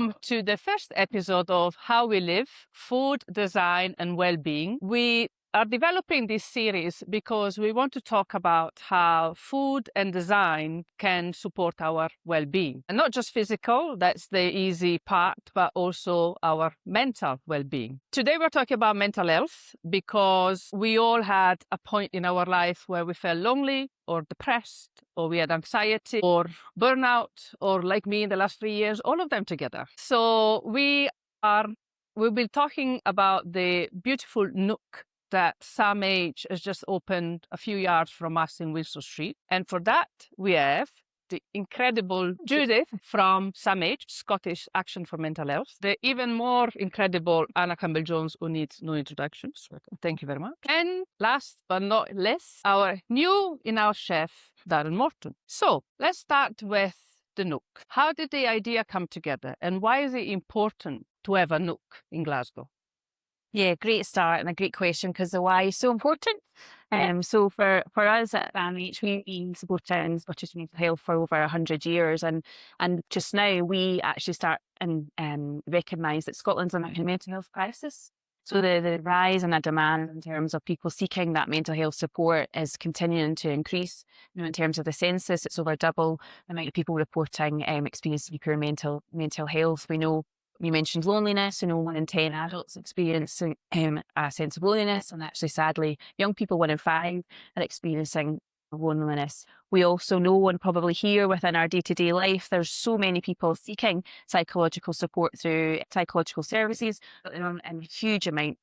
Welcome to the first episode of How We Live, Food, Design and Wellbeing. We are developing this series because we want to talk about how food and design can support our well-being. And not just physical, that's the easy part, but also our mental well-being. Today we're talking about mental health because we all had a point in our life where we felt lonely or depressed, or we had anxiety or burnout, or like me in the last 3 years, all of them together. So we'll be talking about the beautiful Nook that SAMH has just opened a few yards from us in Winslow Street. And for that, we have the incredible Judith from SAMH, Scottish Action for Mental Health, the even more incredible Anna Campbell-Jones, who needs no introductions. Thank you very much. And last but not least, our new in-house chef, Darren Morton. So let's start with the Nook. How did the idea come together, and why is it important to have a Nook in Glasgow? Yeah, great start and a great question because the why is so important. So for us at SAMH, we've been supporting Scottish mental health for over 100 years, and just now we actually start and recognise that Scotland's in a mental health crisis. So the rise in a demand in terms of people seeking that mental health support is continuing to increase. You know, in terms of the census, it's over double the amount of people reporting experiencing poor mental health. We know. You mentioned loneliness. 1 in 10 adults experiencing a sense of loneliness, and actually, sadly, young people, 1 in 5 are experiencing loneliness. We also know, and probably hear within our day-to-day life, there's so many people seeking psychological support through psychological services, but they're on a huge amount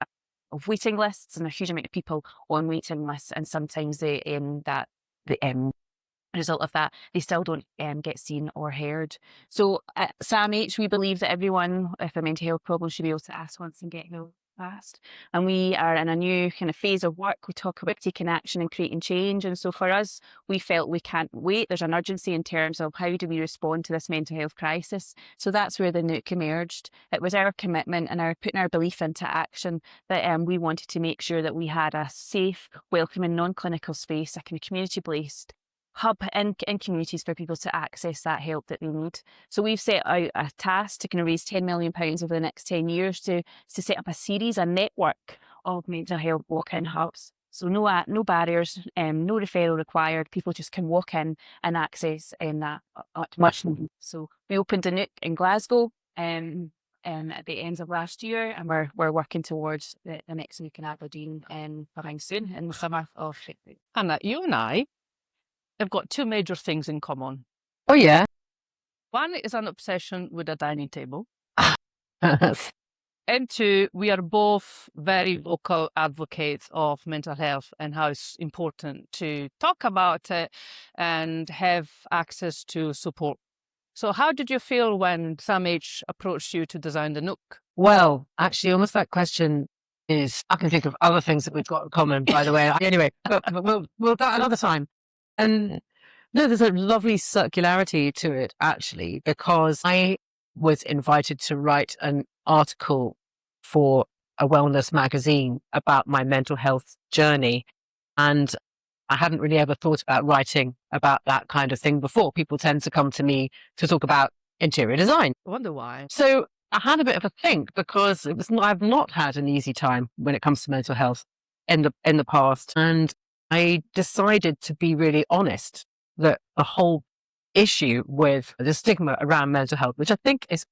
of waiting lists and a huge amount of people on waiting lists, and sometimes result of that, they still don't get seen or heard. So at SAMH, we believe that everyone with a mental health problem should be able to ask once and get help fast. And we are in a new kind of phase of work. We talk about taking action and creating change. And so for us, we felt we can't wait. There's an urgency in terms of how do we respond to this mental health crisis. So that's where the Nook emerged. It was our commitment and our putting our belief into action that we wanted to make sure that we had a safe, welcoming, non-clinical space, a kind of community-based hub in communities for people to access that help that they need. So we've set out a task to kind of raise £10 million over the next 10 years to set up a network of mental health walk-in hubs. So no barriers, no referral required. People just can walk in and access that much need. So we opened a Nook in Glasgow at the end of last year, and we're working towards the next Nook in Aberdeen coming soon in the summer of. Anna, you and I have got 2 major things in common. Oh, yeah. One is an obsession with a dining table. And 2, we are both very vocal advocates of mental health and how it's important to talk about it and have access to support. So how did you feel when SAMH approached you to design the Nook? Well, actually, almost that question is, I can think of other things that we've got in common, by the way. Anyway, but we'll that another time. And no, there's a lovely circularity to it, actually, because I was invited to write an article for a wellness magazine about my mental health journey. And I hadn't really ever thought about writing about that kind of thing before. People tend to come to me to talk about interior design. I wonder why. So I had a bit of a think because I've not had an easy time when it comes to mental health in the past. And I decided to be really honest that the whole issue with the stigma around mental health, which I think is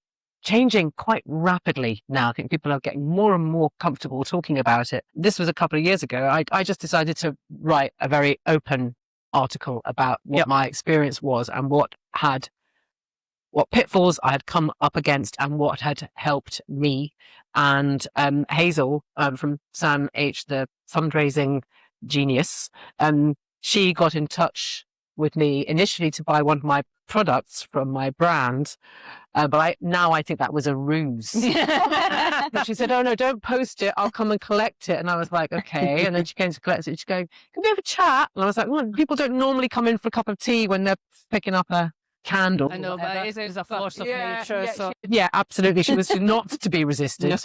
changing quite rapidly now. I think people are getting more and more comfortable talking about it. This was a couple of years ago. I just decided to write a very open article about what my experience was and what pitfalls I had come up against and what had helped me. And Hazel from SAMH, the fundraising genius, she got in touch with me initially to buy one of my products from my brand, but I think that was a ruse. But she said, "Oh no, don't post it, I'll come and collect it." And I was like, okay. And then she came to collect it. She go, "Can we have a chat?" And I was like, well, people don't normally come in for a cup of tea when they're picking up a candle. I know, but it is a force of nature. Yeah, absolutely. She was not to be resisted. Yeah.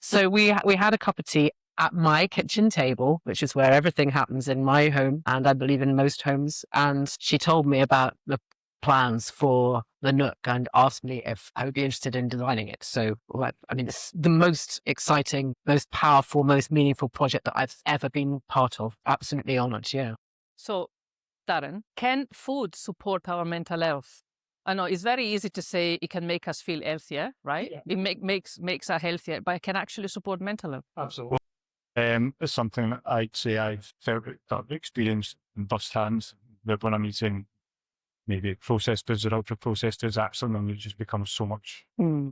So we had a cup of tea at my kitchen table, which is where everything happens in my home, and I believe in most homes. And she told me about the plans for the Nook and asked me if I would be interested in designing it. So, I mean, it's the most exciting, most powerful, most meaningful project that I've ever been part of. Absolutely honoured, yeah. So, Darren, can food support our mental health? I know it's very easy to say it can make us feel healthier, right? Yeah. It makes us healthier, but it can actually support mental health. Absolutely. It's something that I'd say I've felt that I've experienced firsthand, that when I'm eating maybe processed foods or ultra processed foods, actually then it just becomes so much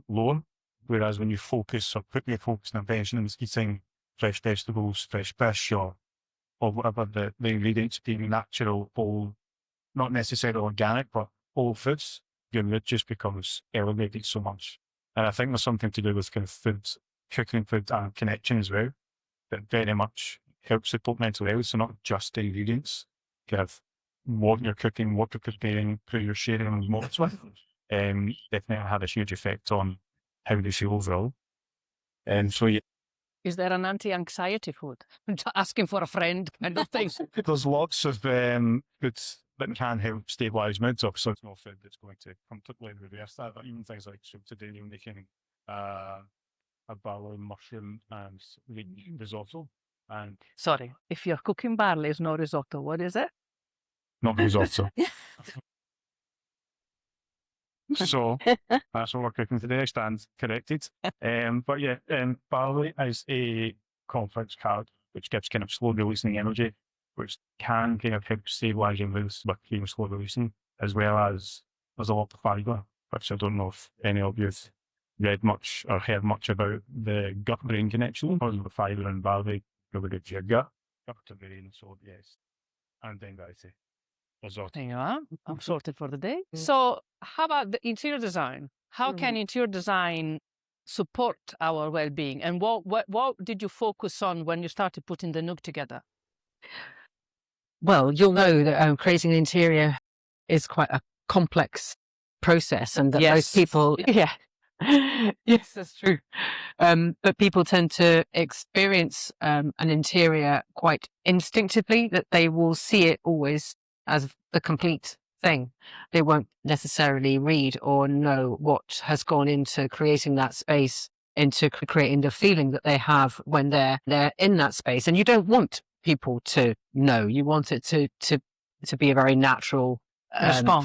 lower. Whereas when you focus or put your focus and attention on eating fresh vegetables, fresh fish, or whatever the ingredients being natural, whole, not necessarily organic, but whole foods, your mood just becomes elevated so much. And I think there's something to do with kind of food, cooking food and connection as well, that very much helps support mental health. So not just the ingredients, kind of what you're cooking, what you're preparing, who you're sharing those moments with, definitely had a huge effect on how they feel overall. And so, yeah. Is there an anti-anxiety food? Asking for a friend kind of thing. There's lots of foods that can help stabilise moods. Obviously, it's no food that's going to completely reverse that, but even things like, so today you're making a barley mushroom and risotto. And Sorry, if you're cooking barley, it's no risotto. What is it? not risotto. So that's what we're cooking today. I stand corrected. But yeah, barley is a complex carb which gives kind of slow releasing energy, which can kind of help stabilise your moods with being slow releasing, as well as there's a lot of fibre, which I don't know if any of you've read much or heard much about the gut-brain connection, or the fibre in barley really good for your gut to brain. So yes, and anxiety. Risotto. There you are. I'm sorted for the day. So how about the interior design? How can interior design support our well-being? And what did you focus on when you started putting the Nook together? Well, you'll know that creating an interior is quite a complex process, and that most people, yes, that's true. But people tend to experience an interior quite instinctively, that they will see it always as the complete thing. They won't necessarily read or know what has gone into creating that space, into creating the feeling that they have when they're in that space. And you don't want people to know. You want it to be a very natural,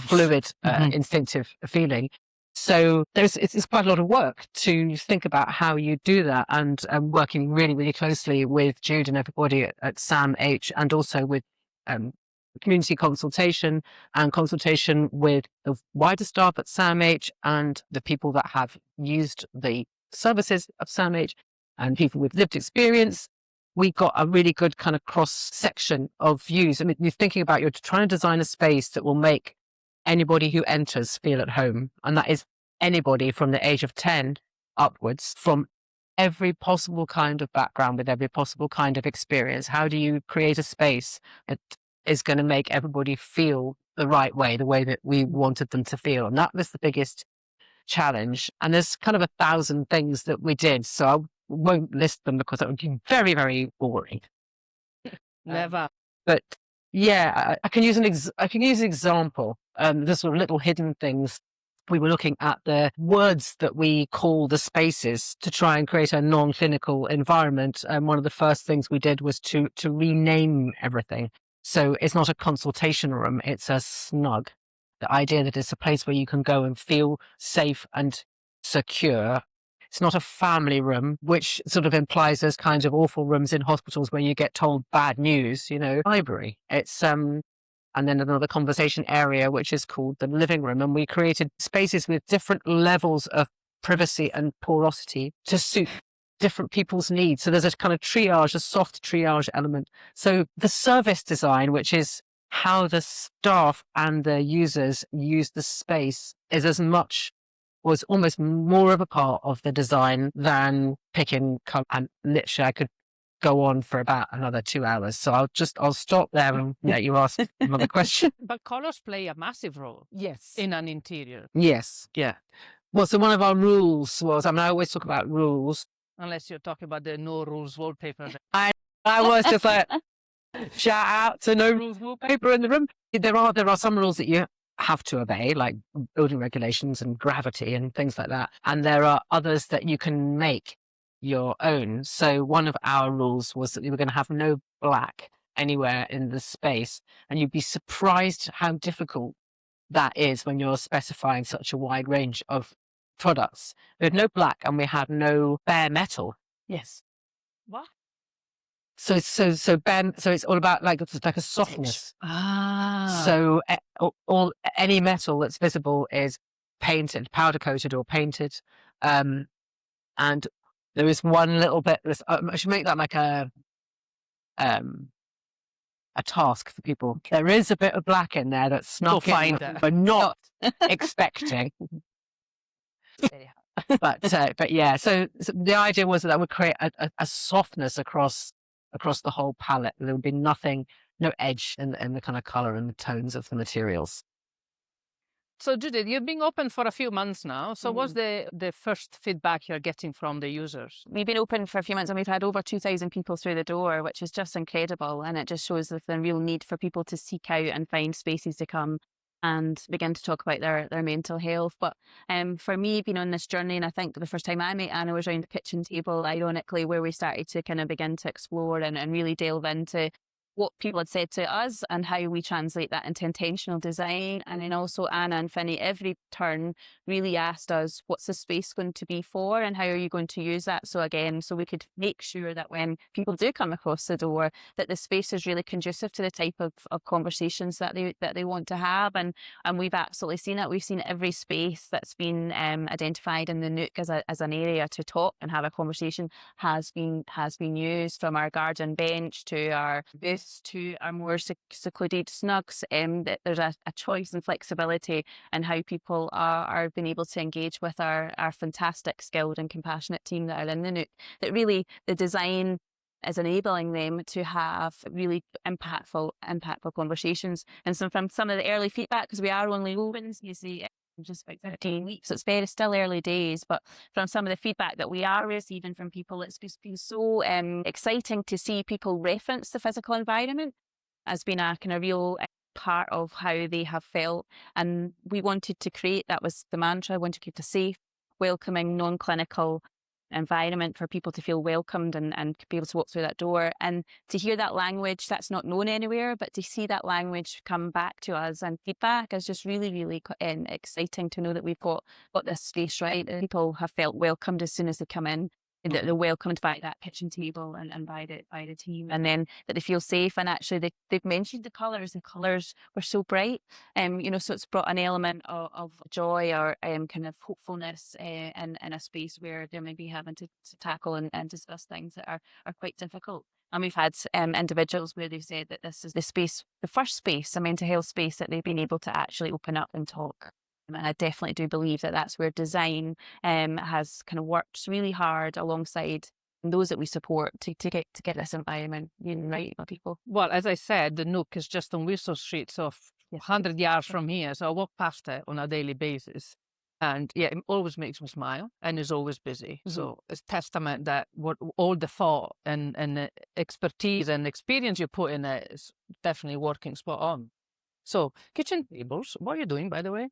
fluid, instinctive feeling. So it's quite a lot of work to think about how you do that, and working really, really closely with Jude and everybody at SAMH, and also with community consultation and consultation with the wider staff at SAMH and the people that have used the services of SAMH and people with lived experience. We got a really good kind of cross section of views. I mean, you're thinking about, you're trying to design a space that will make anybody who enters feel at home. And that is anybody from the age of 10 upwards, from every possible kind of background, with every possible kind of experience. How do you create a space that is going to make everybody feel the right way, the way that we wanted them to feel? And that was the biggest challenge. And there's kind of 1,000 things that we did, so I won't list them because that would be very, very boring. Never. But yeah, I can use an example. There's sort of little hidden things. We were looking at the words that we call the spaces to try and create a non-clinical environment. And one of the first things we did was to rename everything. So it's not a consultation room, it's a snug. The idea that it's a place where you can go and feel safe and secure. It's not a family room, which sort of implies those kinds of awful rooms in hospitals where you get told bad news, library. It's, and then another conversation area, which is called the living room. And we created spaces with different levels of privacy and porosity to suit different people's needs. So there's a kind of triage, a soft triage element. So the service design, which is how the staff and the users use the space, was almost more of a part of the design than picking. And literally I could go on for about another 2 hours. So I'll stop there and let you ask another question. But colors play a massive role. Yes. In an interior. Yes. Yeah. Well, so one of our rules was, I always talk about rules. Unless you're talking about the no rules wallpaper. I was just like, shout out to no rules wallpaper in the room. There are some rules that you have to obey, like building regulations and gravity and things like that. And there are others that you can make your own. So one of our rules was that we were going to have no black anywhere in the space. And you'd be surprised how difficult that is when you're specifying such a wide range of products. We had no black and we had no bare metal. Yes. What? So it's all about it's like a softness. Ah. So any metal that's visible is painted, powder coated or painted. And there is one little bit. I should make that like a task for people. There is a bit of black in there that's snuck in, but not expecting. But yeah. So the idea was that would create a softness across the whole palette. There would be nothing, no edge in the kind of color and the tones of the materials. So Judith, you've been open for a few months now. So what's the first feedback you're getting from the users? We've been open for a few months and we've had over 2,000 people through the door, which is just incredible. And it just shows the real need for people to seek out and find spaces to come and begin to talk about their mental health. But for me, being on this journey, and I think the first time I met Anna was around the kitchen table, ironically, where we started to kind of begin to explore and really delve into what people had said to us and how we translate that into intentional design. And then also Anna and Finny, every turn really asked us, what's the space going to be for and how are you going to use that? So again, so we could make sure that when people do come across the door, that the space is really conducive to the type of conversations that they want to have. And we've absolutely seen it. We've seen every space that's been identified in the Nook as an area to talk and have a conversation has been used, from our garden bench to our booth to our more secluded snugs. That there's a choice and flexibility in how people are being able to engage with our fantastic, skilled and compassionate team that are in the Nook. That really the design is enabling them to have really impactful conversations. And so from some of the early feedback, because we are only open, you see, just about 15 weeks, so it's still early days, but from some of the feedback that we are receiving from people, it's been so exciting to see people reference the physical environment as being a kind of real part of how they have felt. And we wanted to create, that was the mantra, I wanted to create a safe, welcoming, non-clinical environment for people to feel welcomed and be able to walk through that door, and to hear that language that's not known anywhere, but to see that language come back to us and feedback is just really, really exciting to know that we've got this space right. People have felt welcomed as soon as they come in. They're welcomed by that kitchen table and by the team, and then that they feel safe. And actually, they've mentioned the colours. The colours were so bright, so it's brought an element of joy or kind of hopefulness in a space where they may be having to tackle and discuss things that are quite difficult. And we've had individuals where they've said that this is the first space, a mental health space, that they've been able to actually open up and talk. And I definitely do believe that that's where design has kind of worked really hard alongside those that we support to get this environment right for people. Well, as I said, the Nook is just on Winslow Street, so 100 yards from here. So I walk past it on a daily basis. And yeah, it always makes me smile and is always busy. Mm-hmm. So it's testament that what all the thought and the expertise and experience you put in it is definitely working spot on. So kitchen tables, what are you doing, by the way?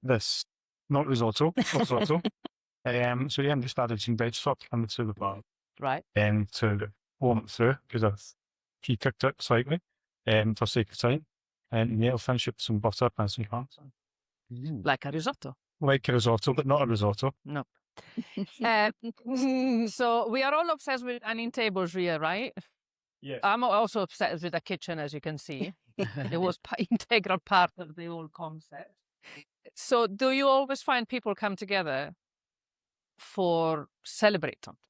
This, not risotto. So yeah, I just added some veg stock into the bar. Right. To warm it through, because I've pre-cooked it slightly for sake of time. And yeah, I'll finish it with some butter and some parmesan. Like a risotto. Like a risotto, but not a risotto. No. So we are all obsessed with dining tables here, right? Yes. I'm also obsessed with the kitchen, as you can see. It was integral part of the whole concept. So do you always find people come together for celebrate something?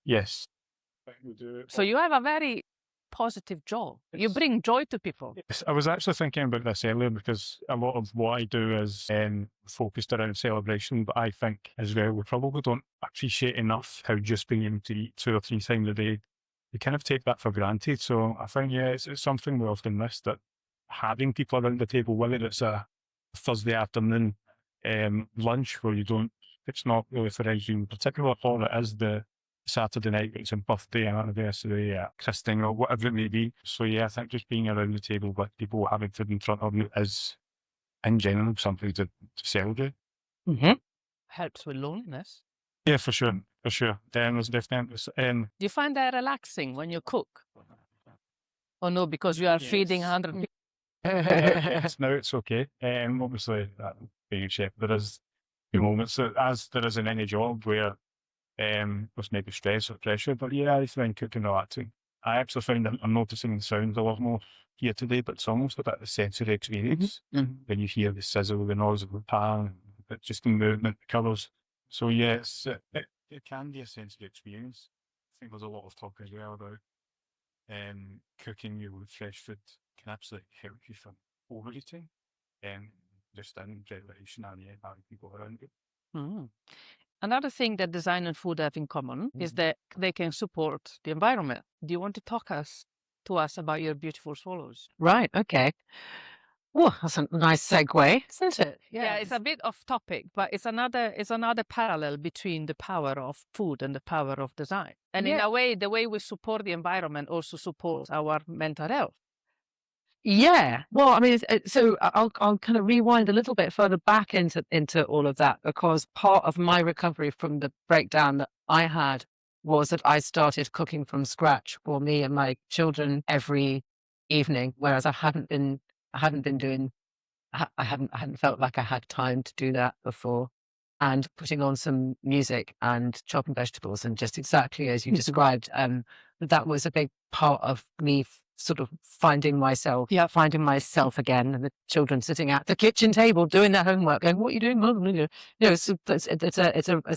Yes. We do. So you have a very positive job. You bring joy to people. Yes. I was actually thinking about this earlier, because a lot of what I do is focused around celebration, but I think as well we probably don't appreciate enough how just being able to eat 2 or 3 times a day, you kind of take that for granted. So I think, yeah, it's something we often miss, that having people around the table, whether it's a Thursday afternoon lunch where it's not really for anything in particular, or it is the Saturday night, it's a birthday, anniversary, christening, or whatever it may be. So yeah, I think just being around the table with people having food in front of you is, in general, something to celebrate. Mm-hmm. Helps with loneliness. Yeah, for sure, for sure. There's definitely. Do you find that relaxing when you cook? Or no, because you are feeding Yes. 100 people? Yes, now it's okay. Obviously, being a chef, there is moments, as there is in any job, where there's maybe stress or pressure. But yeah, I find cooking relaxing. I actually find that I'm noticing the sounds a lot more here today, but it's almost a bit of a sensory experience. When you hear the sizzle, the noise of the pan, just the movement, the colours. So yes, it can be a sensory experience. I think there's a lot of talk as well about cooking you with fresh food can absolutely help you from overeating, just in preparation and having people around you. Mm. Another thing that design and food have in common is that they can support the environment. Do you want to talk to us about your beautiful swallows? Right, okay. Oh, that's a nice segue, isn't it? Yeah, it's a bit off topic, but it's another parallel between the power of food and the power of design. And in a way, the way we support the environment also supports our mental health. Yeah. Well, I mean, so I'll kind of rewind a little bit further back into all of that, because part of my recovery from the breakdown that I had was that I started cooking from scratch for me and my children every evening, whereas I hadn't been doing, I hadn't felt like I had time to do that before. And putting on some music and chopping vegetables, and just exactly as you described, that was a big part of me sort of finding myself again, and the children sitting at the kitchen table doing their homework, going, "What are you doing, Mum?" You know, it's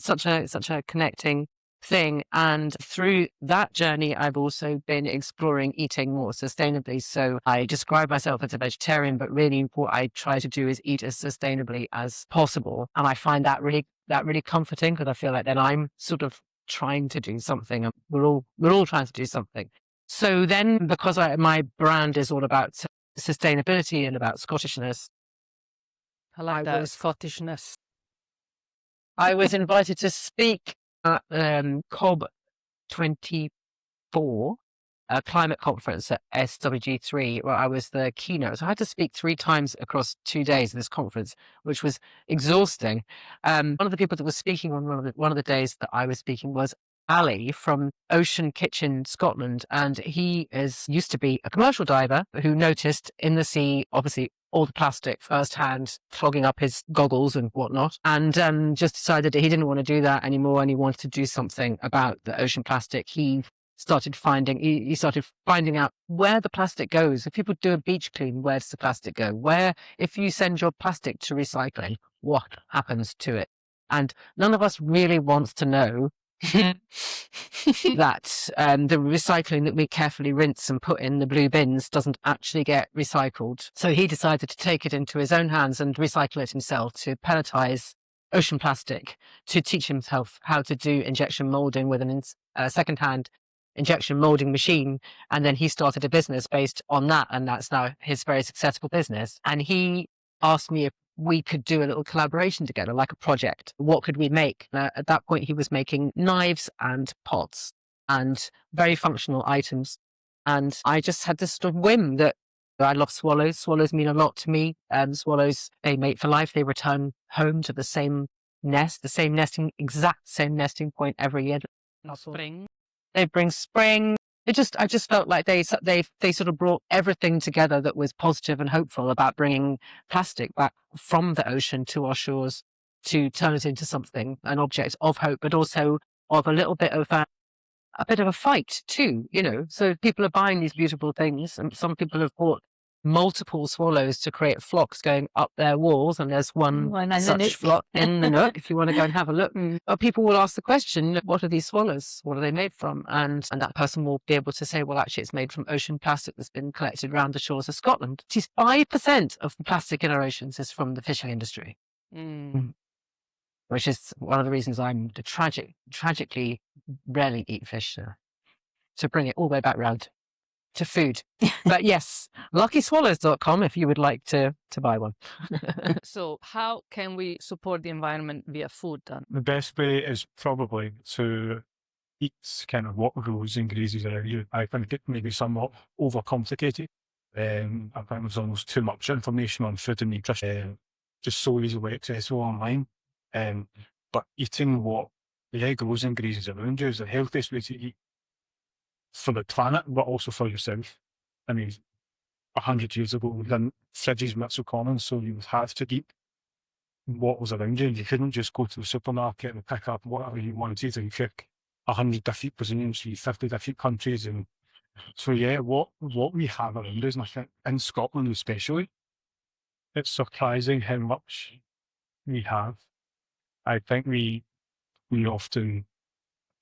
such a connecting thing. And through that journey, I've also been exploring eating more sustainably. So I describe myself as a vegetarian, but really what I try to do is eat as sustainably as possible. And I find that really comforting, because I feel like then I'm sort of trying to do something, and we're all trying to do something. So then, because my brand is all about sustainability and about Scottishness, I like that Scottishness. I was invited to speak at COP24, a climate conference at SWG3, where I was the keynote. So I had to speak 3 times across 2 days of this conference, which was exhausting. One of the people that was speaking on one of the days that I was speaking was Ali from Ocean Kitchen, Scotland, and he used to be a commercial diver who noticed in the sea, obviously, all the plastic firsthand, clogging up his goggles and whatnot, and just decided that he didn't want to do that anymore, and he wanted to do something about the ocean plastic. He started finding out where the plastic goes. If people do a beach clean, where does the plastic go? If you send your plastic to recycling, what happens to it? And none of us really wants to know that the recycling that we carefully rinse and put in the blue bins doesn't actually get recycled. So he decided to take it into his own hands and recycle it himself, to pelletize ocean plastic, to teach himself how to do injection molding with a second-hand injection molding machine. And then he started a business based on that, and that's now his very successful business. And he asked me if we could do a little collaboration together, like a project. What could we make? At that point, he was making knives and pots and very functional items. And I just had this sort of whim that I love swallows. Swallows mean a lot to me. Swallows, they mate for life. They return home to the same nest, exact same nesting point every year. Spring. They bring spring. I just felt like they sort of brought everything together that was positive and hopeful about bringing plastic back from the ocean to our shores, to turn it into something, an object of hope, but also of a little bit of a fight too, you know. So people are buying these beautiful things, and some people have bought multiple swallows to create flocks going up their walls, and there's one such flock in the Nook, if you want to go and have a look. But people will ask the question, what are these swallows? What are they made from? And that person will be able to say, well, actually, it's made from ocean plastic that's been collected around the shores of Scotland. 5% of the plastic in our oceans is from the fishing industry. Which is one of the reasons I'm tragically rarely eat fish, to bring it all the way back round to food. But yes, luckyswallows.com if you would like to buy one. So how can we support the environment via food then? The best way is probably to eats kind of what grows and grazes around you. I think it may be somewhat overcomplicated. I think there's almost too much information on food and nutrition, just so easily accessible online. But eating what grows and grazes around you is the healthiest way to eat for the planet, but also for yourself. I mean, 100 years ago, then fridges weren't so common, so you had to eat what was around you. You couldn't just go to the supermarket and pick up whatever you wanted and cook 100 different cuisines from 50 different countries. And so, what we have around us, and I think in Scotland especially, it's surprising how much we have. I think we often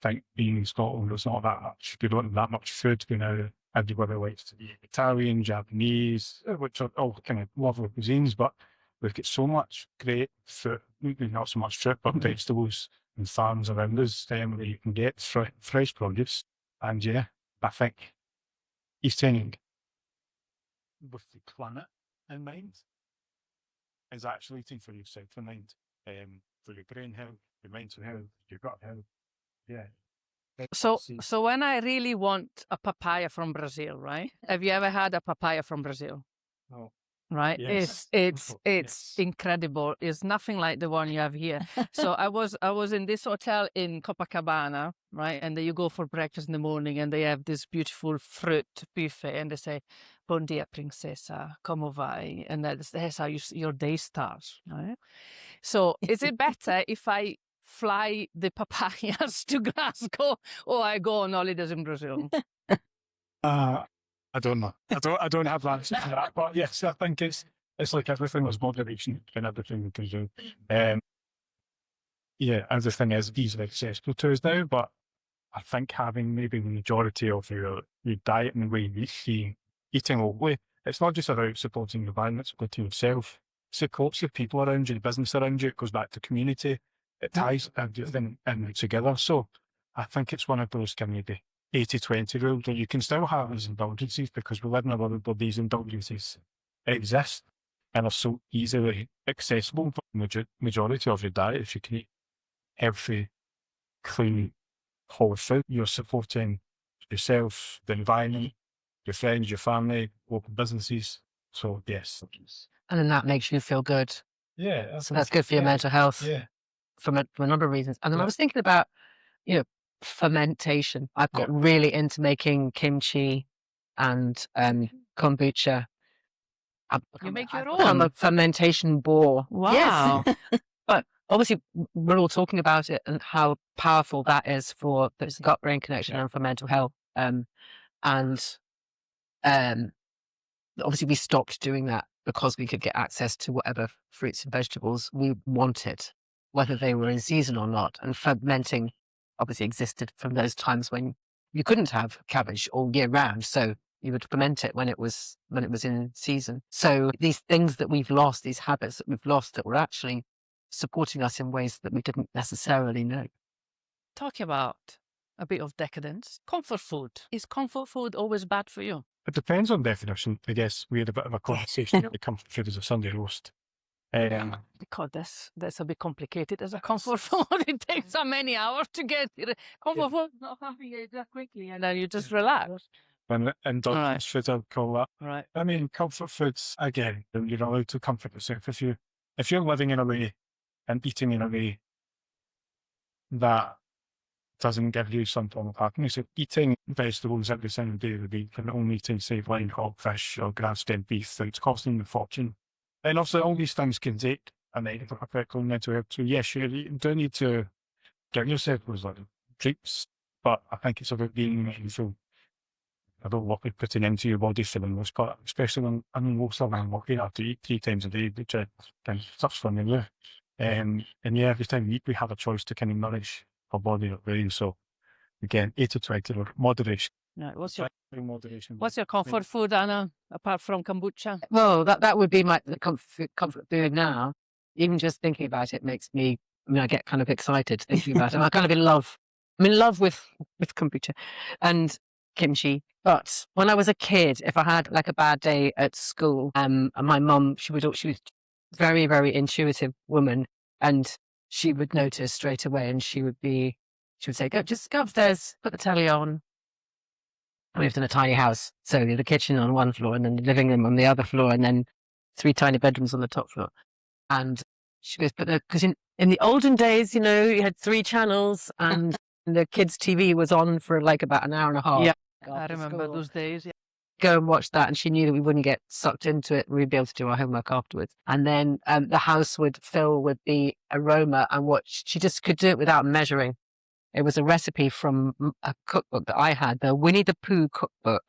think being in Scotland, there's not that much. We don't have that much food. We know everybody likes to eat Italian, Japanese, which are all kind of lovely cuisines, but we've got so much great fruit, maybe not so much fruit, but vegetables and farms around us where you can get fresh produce. And I think eating with the planet in mind is actually eating for yourself in mind, for your brain health, your mental health, your gut health. Yeah. So when I really want a papaya from Brazil, right? Have you ever had a papaya from Brazil? Oh. Right? Yes. It's incredible. It's nothing like the one you have here. So I was in this hotel in Copacabana, right? And then you go for breakfast in the morning and they have this beautiful fruit buffet and they say, "Bom dia, princesa, como vai?" And that's how your day starts, right? So is it better if I fly the papayas to Glasgow or I go on holidays in Brazil? I don't know. I don't have the answer to that. But yes, I think it's like everything was moderation and everything we can do. Everything is easily accessible to us now, but I think having maybe the majority of your diet and the way you eat, eating locally, it's not just about supporting the environment, supporting yourself, supports the people around you, the business around you, it goes back to community, it ties everything in together. So I think it's one of those kind of the 80-20 rule that you can still have as indulgences because we live in a world where these indulgences exist and are so easily accessible for the majority of your diet. If you can eat healthy, clean, whole food, you're supporting yourself, the environment, your friends, your family, local businesses. So yes. And then that makes you feel good. Yeah. So that's good for your mental health. Yeah. For a number of reasons. And then I was thinking about, fermentation. I've got really into making kimchi and kombucha. You make your I'm a own? fermentation bore. Wow. Yes. But obviously, we're all talking about it and how powerful that is for the gut-brain connection and for mental health. Obviously, we stopped doing that because we could get access to whatever fruits and vegetables we wanted, whether they were in season or not. And fermenting obviously existed from those times when you couldn't have cabbage all year round. So you would ferment it when it was in season. So these things that we've lost, these habits that we've lost that were actually supporting us in ways that we didn't necessarily know. Talking about a bit of decadence, comfort food. Is comfort food always bad for you? It depends on definition. I guess we had a bit of a conversation about comfort food as a Sunday roast. Because that's a bit complicated as a comfort food. It takes so many hours to get it. Comfort food, not having it that quickly, and then you just relax. And indulgence food, I'd call that. Right. I mean, comfort foods, again, you're allowed to comfort yourself. If you're living in a way and eating in a way that doesn't give you some form of happiness, if eating vegetables every single day of the week and only eating, say, blind hog fish or grass-fed beef, that's costing you a fortune. And also, all these things can take a negative effect on mental health. So, yes, you do need to give yourself those little treats, but I think it's about being mindful about what you're putting into your body for the most part, especially when most of them working have to eat 3 times a day, which is kind of tough for me. And every time we eat, we have a choice to kind of nourish our body or brain. So, again, 80-20 or moderation. Right. What's Moderation. your comfort food, Anna, apart from kombucha? Well, that would be my comfort food now. Even just thinking about it makes me, I get kind of excited thinking about it. I'm kind of in love. I'm in love with kombucha and kimchi. But when I was a kid, if I had like a bad day at school, my mum, she was very, very intuitive woman, and she would notice straight away, and she would be she would say, just go upstairs, put the telly on. We lived in a tiny house, so the kitchen on one floor and then the living room on the other floor, and then 3 tiny bedrooms on the top floor. And she goes, because in the olden days, you had 3 channels and the kids' TV was on for like about an hour and a half. Yeah, I after remember school. those days. Yeah. Go and watch that, and she knew that we wouldn't get sucked into it. We'd be able to do our homework afterwards. And then the house would fill with the aroma, and what she just could do it without measuring. It was a recipe from a cookbook that I had, the Winnie the Pooh cookbook,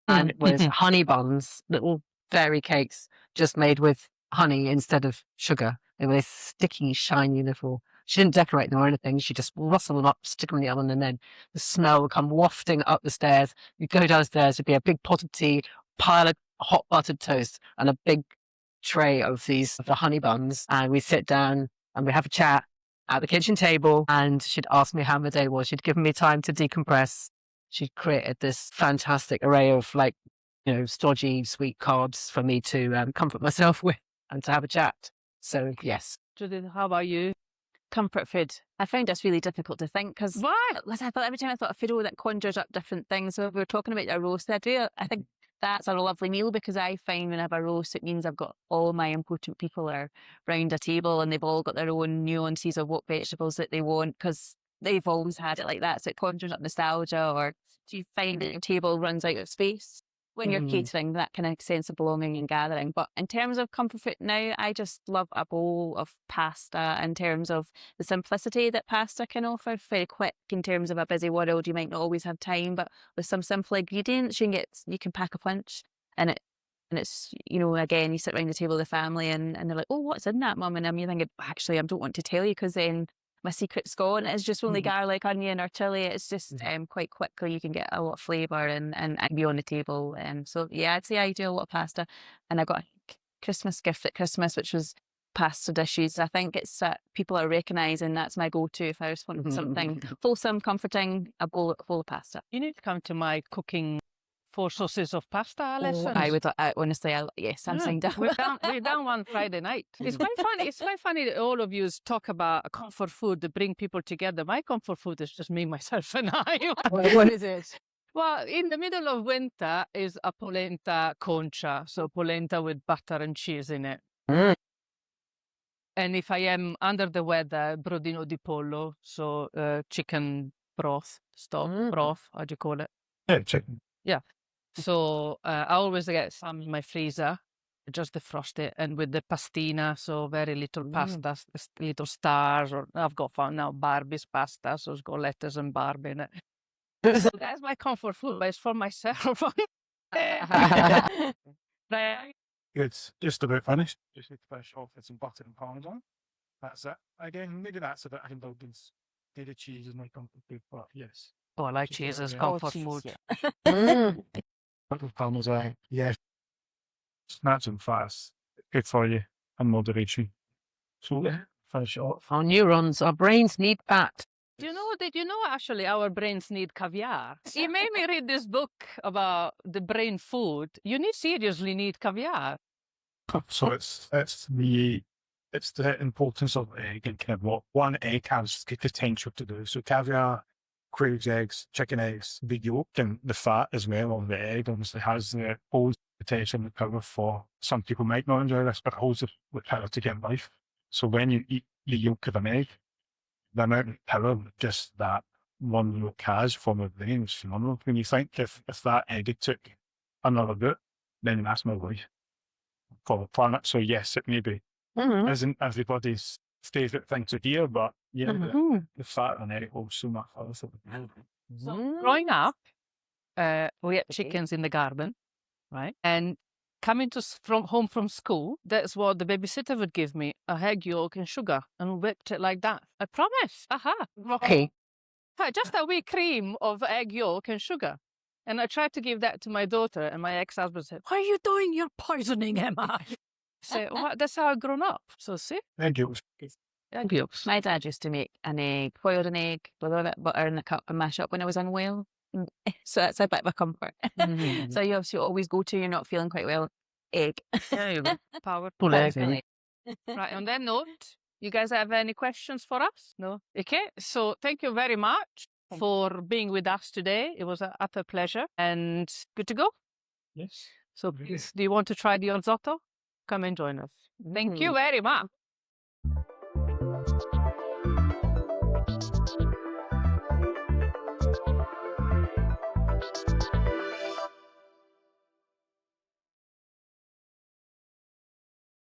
and it was honey buns, little fairy cakes, just made with honey instead of sugar. They were sticky, shiny little. She didn't decorate them or anything. She just rustled them up, stick them in the oven, and then the smell would come wafting up the stairs. You'd go downstairs, there'd be a big pot of tea, pile of hot buttered toast, and a big tray of the honey buns. And we'd sit down and we'd have a chat at the kitchen table, and she'd ask me how my day was. She'd given me time to decompress. She'd created this fantastic array of stodgy sweet carbs for me to comfort myself with and to have a chat. So yes. Judith, how about you? Comfort food. I found this really difficult to think because Why? I thought every time I thought of food, that conjures up different things. So if we were talking about a roast, I think that's a lovely meal, because I find when I have a roast, it means I've got all my important people are round a table and they've all got their own nuances of what vegetables that they want, because they've always had it like that. So it conjures up nostalgia. Or do you find that your table runs out of space when you're catering, that kind of sense of belonging and gathering? But in terms of comfort food now, I just love a bowl of pasta, in terms of the simplicity that pasta can offer. Very quick in terms of a busy world. You might not always have time, but with some simple ingredients, you can pack a punch. And it's, again, you sit around the table with the family and they're like, oh, what's in that, Mum? And you're thinking, actually, I don't want to tell you, because then my secret's gone. It's just only garlic, onion or chilli. It's just quite quickly you can get a lot of flavour and be on the table. So yeah, I'd say I do a lot of pasta. And I got a Christmas gift at Christmas, which was pasta dishes. I think it's people are recognising that's my go-to if I just want something wholesome, comforting, a bowl of pasta. You need to come to my cooking 4 sauces of pasta lesson. I would honestly, yes, I'm signed up. We've done one Friday night. It's quite funny. It's quite funny that all of you talk about comfort food that bring people together. My comfort food is just me, myself, and I. What is it? Well, in the middle of winter is a polenta concha, so polenta with butter and cheese in it. And if I am under the weather, brodino di pollo, so chicken broth, broth, how do you call it? Yeah, chicken. Yeah. So I always get some in my freezer, just defrost it, and with the pastina, so very little pasta, little stars, or I've got found now Barbie's pasta, so it's got letters and Barbie in it. So that's my comfort food, but it's for myself. It's just about finished. Just need to finish off with some butter and parmesan. That's it. Again, maybe that's a bit indulgence. Maybe cheese is my comfort food, but yes. Oh, I like cheese as comfort food. Butter parmesan, yes. Snacks and fats, good for you, and moderation. So yeah, finish it off. Our neurons, our brains need fat. Did you know actually our brains need caviar? He made me read this book about the brain food. You seriously need caviar. So it's the importance of egg and kind of what one egg has the potential to do. So caviar, quail's eggs, chicken eggs, the yolk and the fat as well of the egg obviously holds potential and the power for, some people might not enjoy this, but it holds the power to get life. So when you eat the yolk of an egg, the amount of power just that one yolk has for the brain is phenomenal. When you think if that egg took another bit, then that's my life for the planet. So yes, it maybe isn't everybody's favourite thing to hear, but yeah, the fat on egg holds so much power. So growing up, we had chickens in the garden, right? And coming home from school, that's what the babysitter would give me, a egg yolk and sugar, and whipped it like that. I promise. Okay. Just a wee cream of egg yolk and sugar. And I tried to give that to my daughter, and my ex-husband said, "What are you doing? You're poisoning Emma." I said, well, that's how I've grown up. So see? Egg yolks. Egg yolks. My dad used to make an egg, boiled an egg with a little bit of butter in the cup and mash up when I was unwell. So that's a bit of a comfort. So you obviously always go to, you're not feeling quite well, egg. There you go. Powerful Full egg. Right, on that note, You guys have any questions for us? No? Okay, so thank you very much for being with us today. It was an utter pleasure and good to go. Yes. So do you want to try the risotto? Come and join us. Thank you very much.